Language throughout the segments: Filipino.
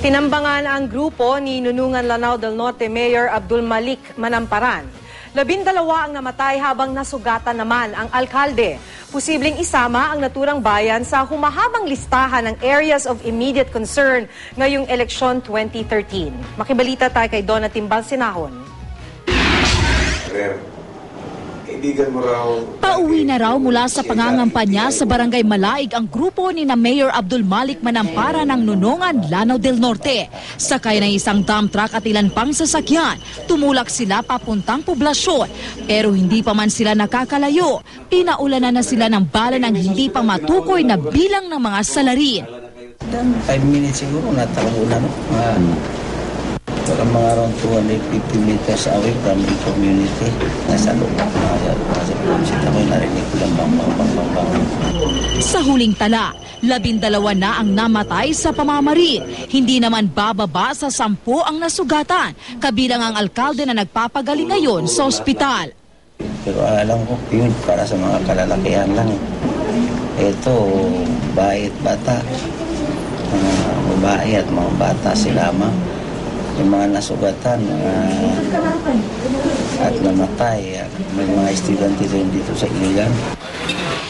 Tinambangan ang grupo ni Nunungan Lanao del Norte Mayor Abdul Malik Manamparan. 12 ang namatay habang nasugatan naman ang alkalde. Posibleng isama ang naturang bayan sa humahabang listahan ng areas of immediate concern ngayong eleksyon 2013. Makibalita tayo kay Donna Timbal Sinahon. Pauwi na raw mula sa pangangampanya sa Barangay Malaig ang grupo ni na Mayor Abdul Malik Manamparan ng Nunungan, Lanao del Norte. Sakay ng isang dump truck at ilan pang sasakyan, tumulak sila papuntang poblasyon. Pero hindi pa man sila nakakalayo, pinaulanan na sila ng bala ng hindi pa matukoy na bilang ng mga salarin. 5 minutes siguro natakbo na, no? Mga around 250 meters away from the community. Nasa loob. Nasa sita ko narinig ko lang bang. Sa huling tala, 12 na ang namatay sa pamamaril. Hindi naman bababa sa 10 ang nasugatan, kabilang ang alkalde na nagpapagaling ngayon sa ospital. Pero alam ko, yun para sa mga kalalakihan lang. Ito, bahay at bata. Mga babae at mga bata sila yung mga nasugatan at namatay. May mga estudyante rin dito sa Iligan.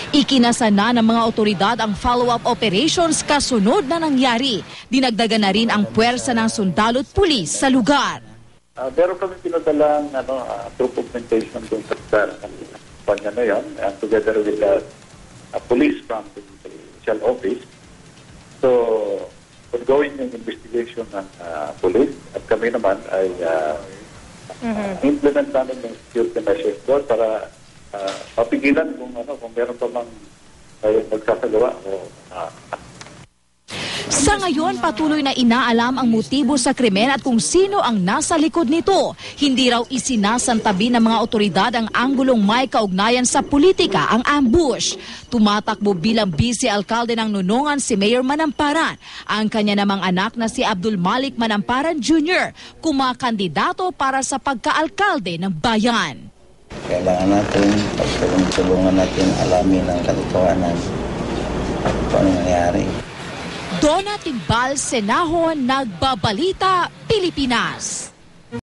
Ikinasa na ng mga otoridad ang follow-up operations kasunod na nangyari. Dinagdagan na rin ang puwersa ng sundalo at pulis sa lugar. Meron kami pinadalang troop augmentation dun sa kampanya na yun, together with the police from the provincial office. So, ongoing yung investigation ng police at kami naman ay implement namin yung security measures doon para mapigilan kung meron pa mang magsasagawa o Sa ngayon, patuloy na inaalam ang motibo sa krimen at kung sino ang nasa likod nito. Hindi raw isinasantabi ng mga otoridad ang anggulong may kaugnayan sa politika ang ambush. Tumatakbo bilang vice-alkalde ng Nunungan si Mayor Manamparan. Ang kanya namang anak na si Abdul Malik Manamparan Jr. kumakandidato para sa pagkaalkalde ng bayan. Kailangan natin, pagtulungan natin alamin ang katotohanan kung ano nangyari. Donna Timbal Sinahon, Nagbabalita, Pilipinas.